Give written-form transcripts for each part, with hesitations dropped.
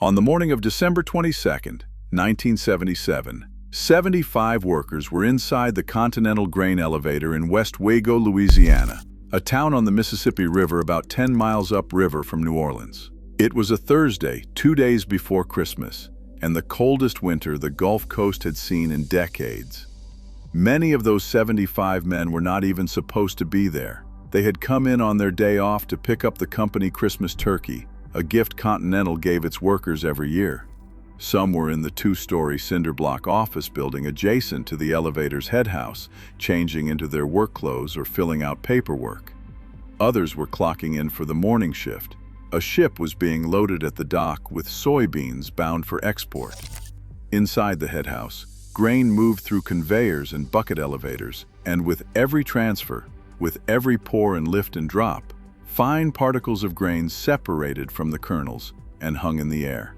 On the morning of December 22, 1977, 75 workers were inside the Continental Grain elevator in Westwego, Louisiana, a town on the Mississippi River about 10 miles upriver from New Orleans. It was a Thursday, 2 days before Christmas, and the coldest winter the Gulf Coast had seen in decades. Many of those 75 men were not even supposed to be there. They had come in on their day off to pick up the company Christmas turkey, a gift Continental gave its workers every year. Some were in the two-story cinder block office building adjacent to the elevator's head house, changing into their work clothes or filling out paperwork. Others were clocking in for the morning shift. A ship was being loaded at the dock with soybeans bound for export. Inside the head house, grain moved through conveyors and bucket elevators, and with every transfer, with every pour and lift and drop, fine particles of grain separated from the kernels and hung in the air.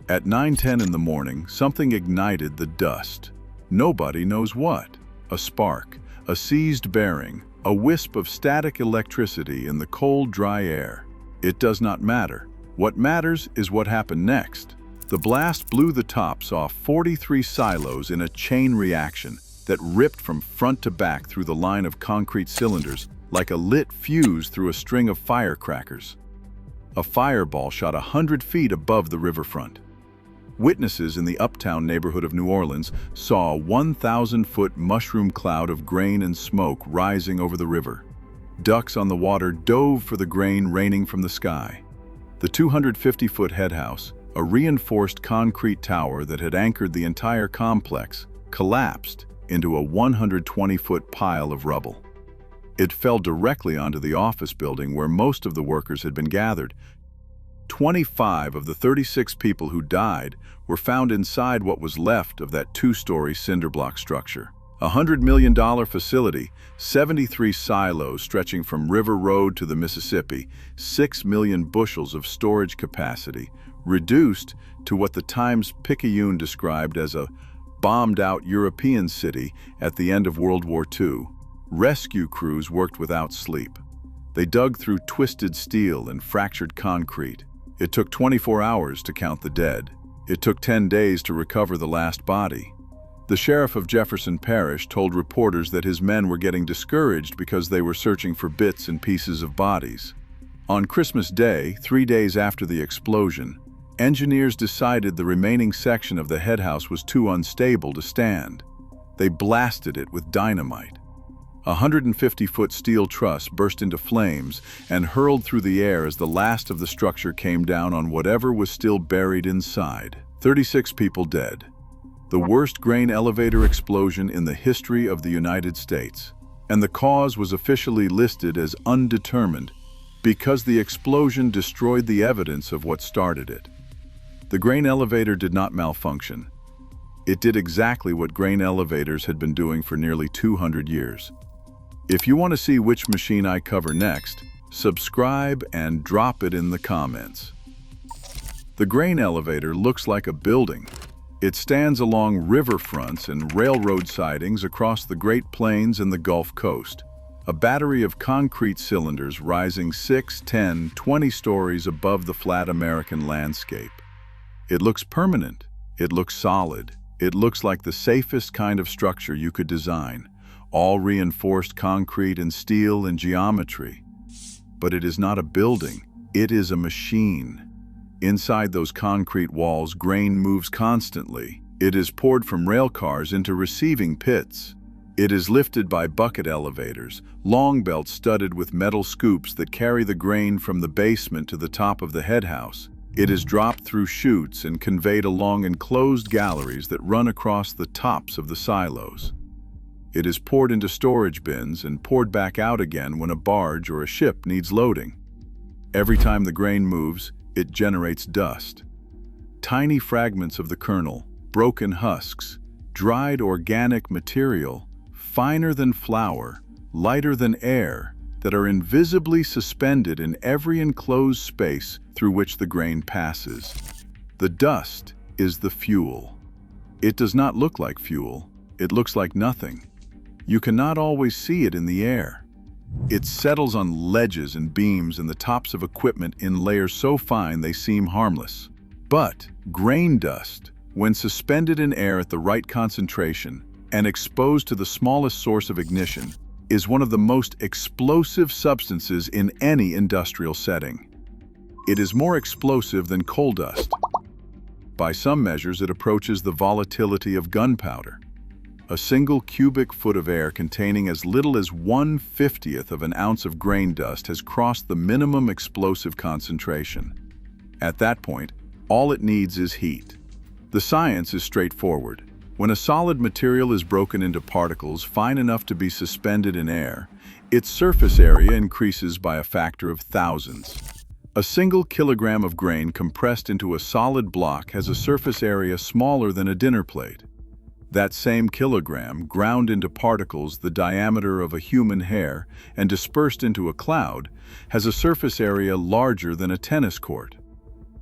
At 9:10 in the morning, something ignited the dust. Nobody knows what. A spark, a seized bearing, a wisp of static electricity in the cold, dry air. It does not matter. What matters is what happened next. The blast blew the tops off 43 silos in a chain reaction that ripped from front to back through the line of concrete cylinders like a lit fuse through a string of firecrackers. A fireball shot 100 feet above the riverfront. Witnesses in the uptown neighborhood of New Orleans saw a 1,000-foot mushroom cloud of grain and smoke rising over the river. Ducks on the water dove for the grain raining from the sky. The 250-foot head house, a reinforced concrete tower that had anchored the entire complex, collapsed into a 120-foot pile of rubble. It fell directly onto the office building where most of the workers had been gathered. 25 of the 36 people who died were found inside what was left of that two-story cinder block structure. A $100 million facility, 73 silos stretching from River Road to the Mississippi, 6 million bushels of storage capacity, reduced to what the Times-Picayune described as a bombed-out European city at the end of World War II. Rescue crews worked without sleep. They dug through twisted steel and fractured concrete. It took 24 hours to count the dead. It took 10 days to recover the last body. The sheriff of Jefferson Parish told reporters that his men were getting discouraged because they were searching for bits and pieces of bodies. On Christmas Day, 3 days after the explosion, engineers decided the remaining section of the head house was too unstable to stand. They blasted it with dynamite. A 150-foot steel truss burst into flames and hurled through the air as the last of the structure came down on whatever was still buried inside. 36 people dead. The worst grain elevator explosion in the history of the United States. And the cause was officially listed as undetermined because the explosion destroyed the evidence of what started it. The grain elevator did not malfunction. It did exactly what grain elevators had been doing for nearly 200 years. If you want to see which machine I cover next, subscribe and drop it in the comments. The grain elevator looks like a building. It stands along riverfronts and railroad sidings across the Great Plains and the Gulf Coast. A battery of concrete cylinders rising 6, 10, 20 stories above the flat American landscape. It looks permanent. It looks solid. It looks like the safest kind of structure you could design. All reinforced concrete and steel and geometry. But it is not a building, it is a machine. Inside those concrete walls, grain moves constantly. It is poured from rail cars into receiving pits. It is lifted by bucket elevators, long belts studded with metal scoops that carry the grain from the basement to the top of the head house. It is dropped through chutes and conveyed along enclosed galleries that run across the tops of the silos. It is poured into storage bins and poured back out again when a barge or a ship needs loading. Every time the grain moves, it generates dust. Tiny fragments of the kernel, broken husks, dried organic material, finer than flour, lighter than air, that are invisibly suspended in every enclosed space through which the grain passes. The dust is the fuel. It does not look like fuel. It looks like nothing. You cannot always see it in the air. It settles on ledges and beams and the tops of equipment in layers so fine they seem harmless. But grain dust, when suspended in air at the right concentration and exposed to the smallest source of ignition, is one of the most explosive substances in any industrial setting. It is more explosive than coal dust. By some measures, it approaches the volatility of gunpowder. A single cubic foot of air containing as little as 1/50th of an ounce of grain dust has crossed the minimum explosive concentration. At that point, all it needs is heat. The science is straightforward. When a solid material is broken into particles fine enough to be suspended in air, its surface area increases by a factor of thousands. A single kilogram of grain compressed into a solid block has a surface area smaller than a dinner plate. That same kilogram, ground into particles the diameter of a human hair and dispersed into a cloud, has a surface area larger than a tennis court.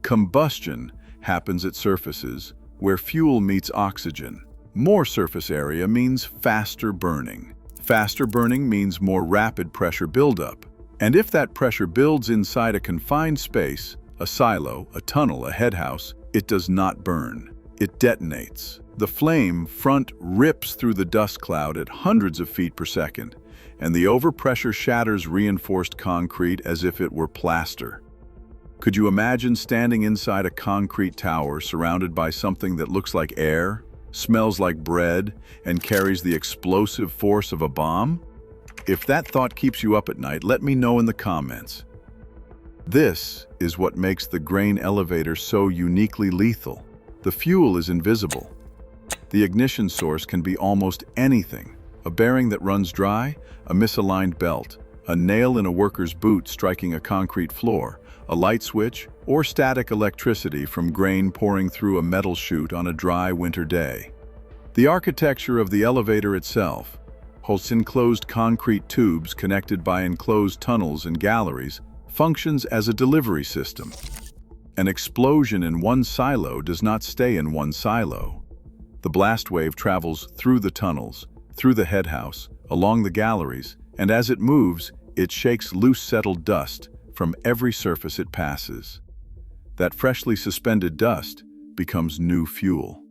Combustion happens at surfaces where fuel meets oxygen. More surface area means faster burning. Faster burning means more rapid pressure buildup. And if that pressure builds inside a confined space, a silo, a tunnel, a headhouse, it does not burn. It detonates. The flame front rips through the dust cloud at hundreds of feet per second, and the overpressure shatters reinforced concrete as if it were plaster. Could you imagine standing inside a concrete tower surrounded by something that looks like air, smells like bread, and carries the explosive force of a bomb? If that thought keeps you up at night, let me know in the comments. This is what makes the grain elevator so uniquely lethal. The fuel is invisible. The ignition source can be almost anything: a bearing that runs dry, a misaligned belt, a nail in a worker's boot striking a concrete floor, a light switch, or static electricity from grain pouring through a metal chute on a dry winter day. The architecture of the elevator itself holds enclosed concrete tubes connected by enclosed tunnels and galleries, functions as a delivery system. An explosion in one silo does not stay in one silo. The blast wave travels through the tunnels, through the headhouse, along the galleries, and as it moves, it shakes loose settled dust from every surface it passes. That freshly suspended dust becomes new fuel.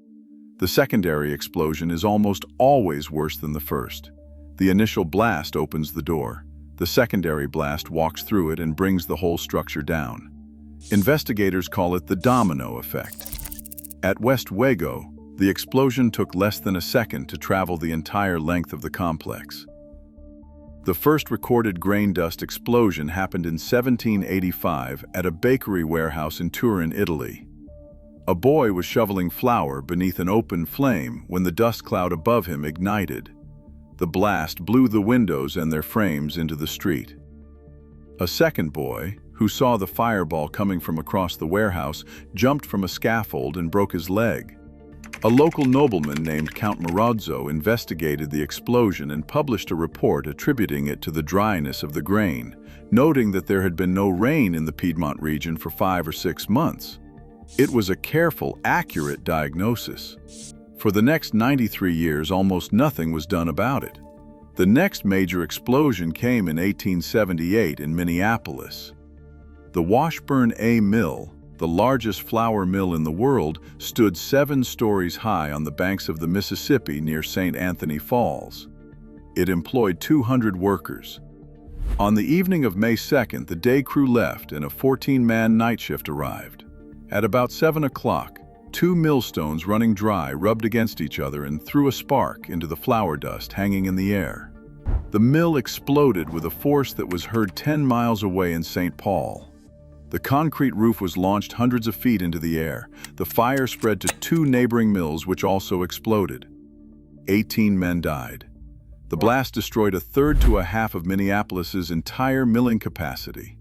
The secondary explosion is almost always worse than the first. The initial blast opens the door. The secondary blast walks through it and brings the whole structure down. Investigators call it the domino effect. At Westwego, the explosion took less than a second to travel the entire length of the complex. The first recorded grain dust explosion happened in 1785 at a bakery warehouse in Turin, Italy. A boy was shoveling flour beneath an open flame when the dust cloud above him ignited. The blast blew the windows and their frames into the street. A second boy, who saw the fireball coming from across the warehouse, jumped from a scaffold and broke his leg. A local nobleman named Count Marozzo investigated the explosion and published a report attributing it to the dryness of the grain, noting that there had been no rain in the Piedmont region for 5 or 6 months. It was a careful, accurate diagnosis. For the next 93 years, almost nothing was done about it. The next major explosion came in 1878 in Minneapolis. The Washburn A Mill, the largest flour mill in the world, stood 7 stories high on the banks of the Mississippi near St. Anthony Falls. It employed 200 workers. On the evening of May 2nd, the day crew left and a 14-man night shift arrived. At about 7 o'clock, 2 millstones running dry rubbed against each other and threw a spark into the flour dust hanging in the air. The mill exploded with a force that was heard 10 miles away in St. Paul. The concrete roof was launched hundreds of feet into the air. The fire spread to 2 neighboring mills, which also exploded. 18 men died. The blast destroyed a third to a half of Minneapolis's entire milling capacity.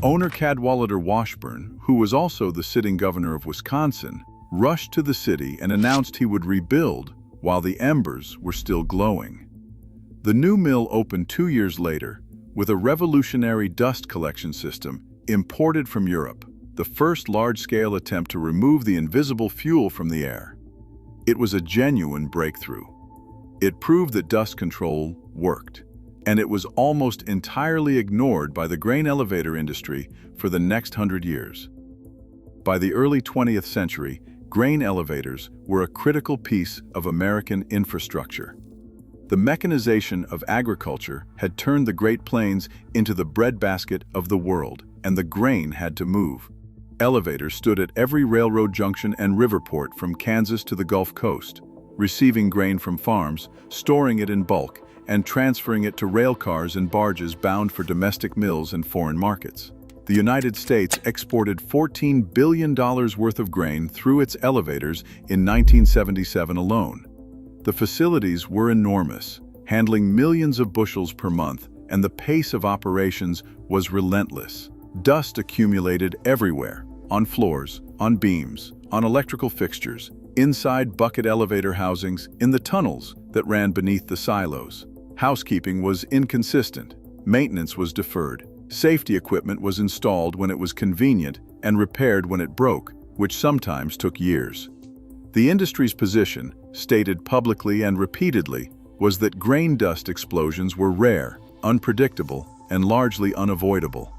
Owner Cadwallader Washburn, who was also the sitting governor of Wisconsin, rushed to the city and announced he would rebuild while the embers were still glowing. The new mill opened 2 years later with a revolutionary dust collection system imported from Europe, the first large-scale attempt to remove the invisible fuel from the air. It was a genuine breakthrough. It proved that dust control worked, and it was almost entirely ignored by the grain elevator industry for the next 100 years. By the early 20th century, grain elevators were a critical piece of American infrastructure. The mechanization of agriculture had turned the Great Plains into the breadbasket of the world, and the grain had to move. Elevators stood at every railroad junction and river port from Kansas to the Gulf Coast, receiving grain from farms, storing it in bulk, and transferring it to rail cars and barges bound for domestic mills and foreign markets. The United States exported $14 billion worth of grain through its elevators in 1977 alone. The facilities were enormous, handling millions of bushels per month, and the pace of operations was relentless. Dust accumulated everywhere, on floors, on beams, on electrical fixtures, inside bucket elevator housings, in the tunnels that ran beneath the silos. Housekeeping was inconsistent, maintenance was deferred, safety equipment was installed when it was convenient and repaired when it broke, which sometimes took years. The industry's position, stated publicly and repeatedly, was that grain dust explosions were rare, unpredictable, and largely unavoidable.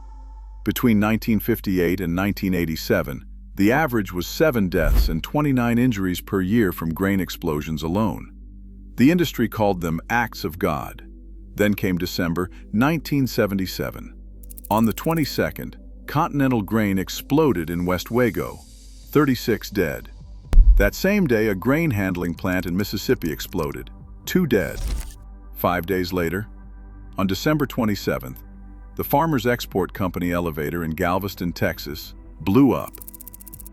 Between 1958 and 1987, the average was 7 deaths and 29 injuries per year from grain explosions alone. The industry called them acts of God. Then came December 1977. On the 22nd, Continental Grain exploded in Westwego, 36 dead. That same day, a grain handling plant in Mississippi exploded, 2 dead. 5 days later, on December 27th, the Farmers Export Company elevator in Galveston, Texas, blew up.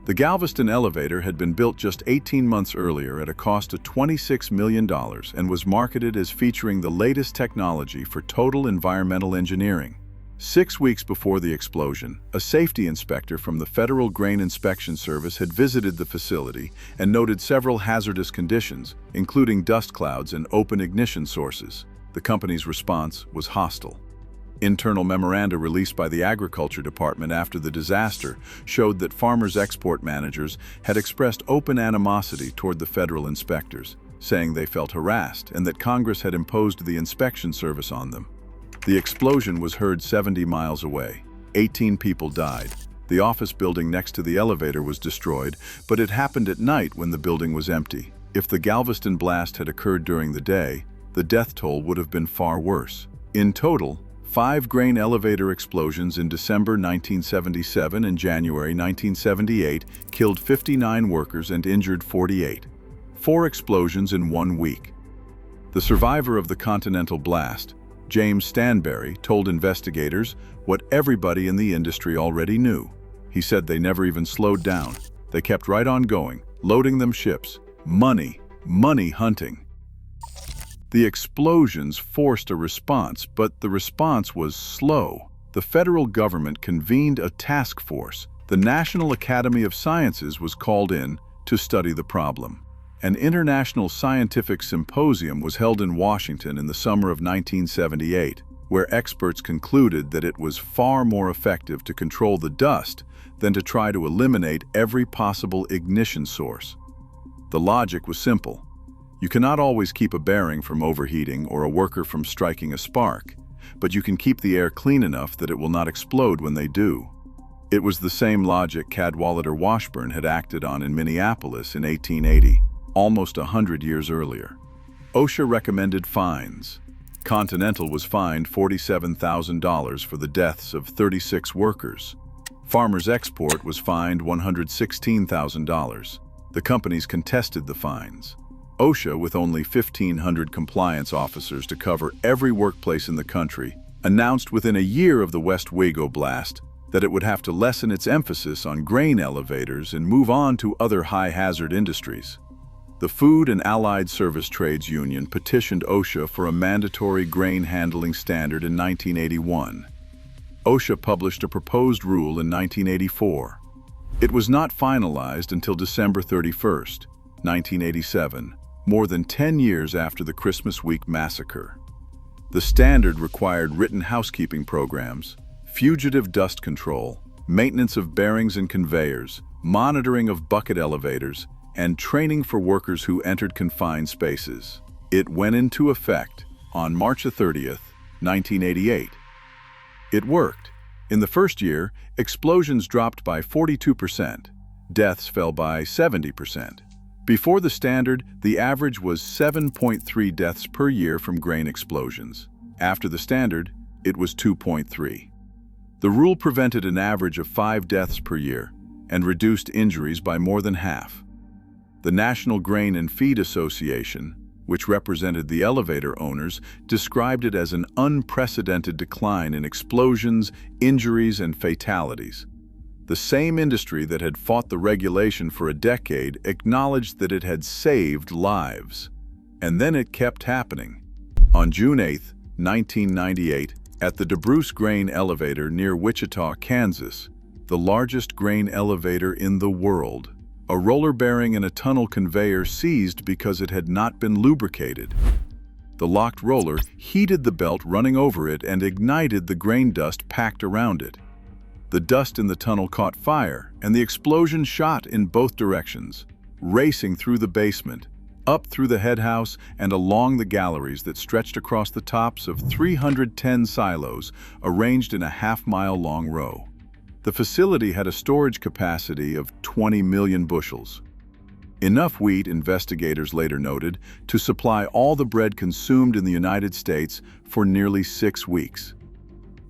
The Galveston elevator had been built just 18 months earlier at a cost of $26 million and was marketed as featuring the latest technology for total environmental engineering. 6 weeks before the explosion, a safety inspector from the Federal Grain Inspection Service had visited the facility and noted several hazardous conditions, including dust clouds and open ignition sources. The company's response was hostile. Internal memoranda released by the Agriculture Department after the disaster showed that farmers' export managers had expressed open animosity toward the federal inspectors, saying they felt harassed and that Congress had imposed the inspection service on them. The explosion was heard 70 miles away. 18 people died. The office building next to the elevator was destroyed, but it happened at night when the building was empty. If the Galveston blast had occurred during the day, the death toll would have been far worse. In total, 5 grain elevator explosions in December 1977 and January 1978 killed 59 workers and injured 48. 4 explosions in 1 week. The survivor of the Continental blast, James Stanberry, told investigators what everybody in the industry already knew. He said they never even slowed down. They kept right on going, loading them ships. Money hunting. The explosions forced a response, but the response was slow. The federal government convened a task force. The National Academy of Sciences was called in to study the problem. An international scientific symposium was held in Washington in the summer of 1978, where experts concluded that it was far more effective to control the dust than to try to eliminate every possible ignition source. The logic was simple. You cannot always keep a bearing from overheating or a worker from striking a spark, but you can keep the air clean enough that it will not explode when they do. It was the same logic Cadwallader Washburn had acted on in Minneapolis in 1880. Almost 100 years earlier. OSHA recommended fines. Continental was fined $47,000 for the deaths of 36 workers. Farmers Export was fined $116,000. The companies contested the fines. OSHA, with only 1,500 compliance officers to cover every workplace in the country, announced within a year of the Westwego blast that it would have to lessen its emphasis on grain elevators and move on to other high-hazard industries. The Food and Allied Service Trades Union petitioned OSHA for a mandatory grain handling standard in 1981. OSHA published a proposed rule in 1984. It was not finalized until December 31, 1987, more than 10 years after the Christmas Week massacre. The standard required written housekeeping programs, fugitive dust control, maintenance of bearings and conveyors, monitoring of bucket elevators, and training for workers who entered confined spaces. It went into effect on March 30, 1988. It worked. In the first year, explosions dropped by 42%. Deaths fell by 70%. Before the standard, the average was 7.3 deaths per year from grain explosions. After the standard, it was 2.3. The rule prevented an average of 5 deaths per year and reduced injuries by more than half. The National Grain and Feed Association, which represented the elevator owners, described it as an unprecedented decline in explosions, injuries, and fatalities. The same industry that had fought the regulation for a decade acknowledged that it had saved lives. And then it kept happening. On June 8, 1998, at the DeBruce grain elevator near Wichita, Kansas, the largest grain elevator in the world, a roller bearing in a tunnel conveyor seized because it had not been lubricated. The locked roller heated the belt running over it and ignited the grain dust packed around it. The dust in the tunnel caught fire, and the explosion shot in both directions, racing through the basement, up through the head house, and along the galleries that stretched across the tops of 310 silos arranged in a half-mile-long row. The facility had a storage capacity of 20 million bushels. Enough wheat, investigators later noted, to supply all the bread consumed in the United States for nearly 6 weeks.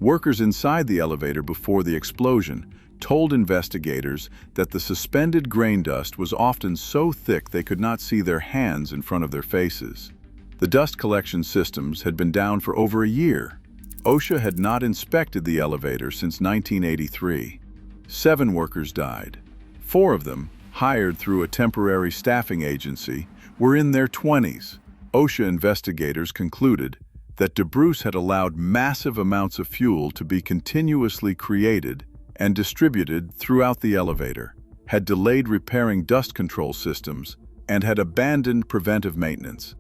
Workers inside the elevator before the explosion told investigators that the suspended grain dust was often so thick they could not see their hands in front of their faces. The dust collection systems had been down for over a year. OSHA had not inspected the elevator since 1983. 7 workers died. 4 of them, hired through a temporary staffing agency, were in their 20s. OSHA investigators concluded that DeBruce had allowed massive amounts of fuel to be continuously created and distributed throughout the elevator, had delayed repairing dust control systems, and had abandoned preventive maintenance.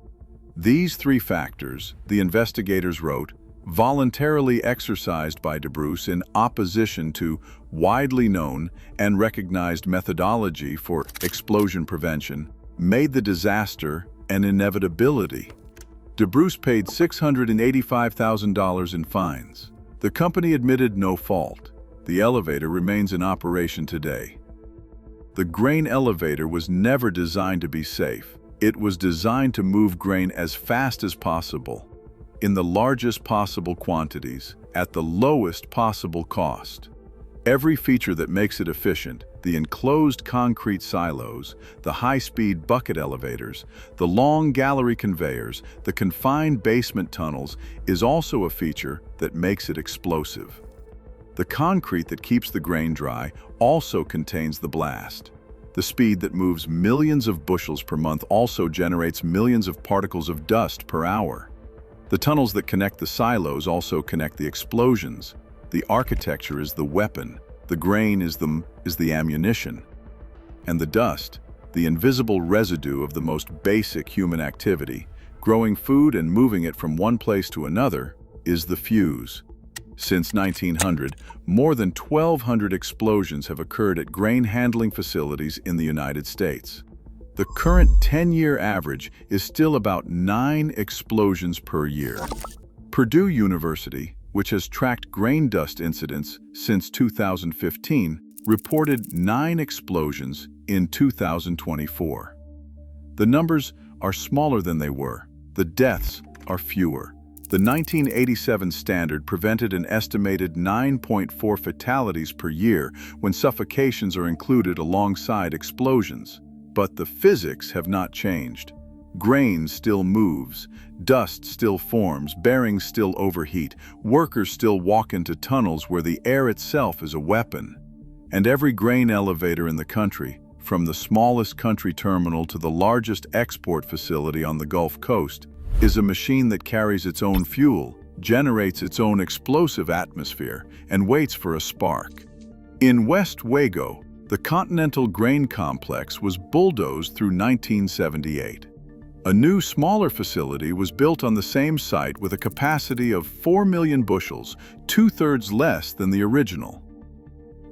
These 3 factors, the investigators wrote, voluntarily exercised by DeBruce in opposition to widely known and recognized methodology for explosion prevention, made the disaster an inevitability. DeBruce paid $685,000 in fines. The company admitted no fault. The elevator remains in operation today. The grain elevator was never designed to be safe. It was designed to move grain as fast as possible, in the largest possible quantities, at the lowest possible cost. Every feature that makes it efficient, the enclosed concrete silos, the high-speed bucket elevators, the long gallery conveyors, the confined basement tunnels, is also a feature that makes it explosive. The concrete that keeps the grain dry also contains the blast. The speed that moves millions of bushels per month also generates millions of particles of dust per hour. The tunnels that connect the silos also connect the explosions. The architecture is the weapon, the grain is the ammunition. And the dust, the invisible residue of the most basic human activity, growing food and moving it from one place to another, is the fuse. Since 1900, more than 1,200 explosions have occurred at grain handling facilities in the United States. The current 10-year average is still about 9 explosions per year. Purdue University, which has tracked grain dust incidents since 2015, reported 9 explosions in 2024. The numbers are smaller than they were. The deaths are fewer. The 1987 standard prevented an estimated 9.4 fatalities per year when suffocations are included alongside explosions. But the physics have not changed. Grain still moves, dust still forms, bearings still overheat, workers still walk into tunnels where the air itself is a weapon. And every grain elevator in the country, from the smallest country terminal to the largest export facility on the Gulf Coast, is a machine that carries its own fuel, generates its own explosive atmosphere, and waits for a spark. In Westwego, the Continental Grain complex was bulldozed through 1978. A new, smaller facility was built on the same site with a capacity of 4 million bushels, 2/3 less than the original.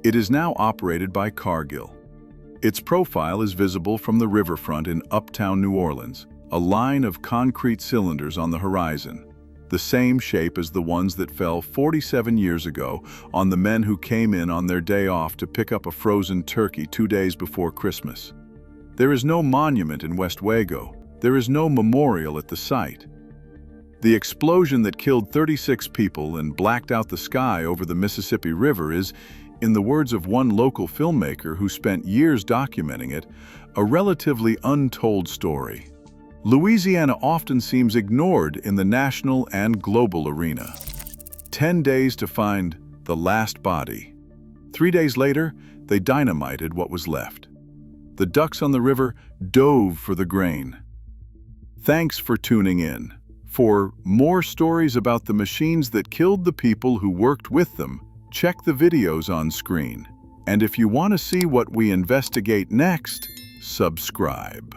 It is now operated by Cargill. Its profile is visible from the riverfront in uptown New Orleans, a line of concrete cylinders on the horizon. the same shape as the ones that fell 47 years ago on the men who came in on their day off to pick up a frozen turkey 2 days before Christmas. There is no monument in Westwego. There is no memorial at the site. The explosion that killed 36 people and blacked out the sky over the Mississippi River is, in the words of one local filmmaker who spent years documenting it, a relatively untold story. Louisiana often seems ignored in the national and global arena. 10 days to find the last body. 3 days later, they dynamited what was left. The ducks on the river dove for the grain. Thanks for tuning in. For more stories about the machines that killed the people who worked with them, check the videos on screen. And if you want to see what we investigate next, subscribe.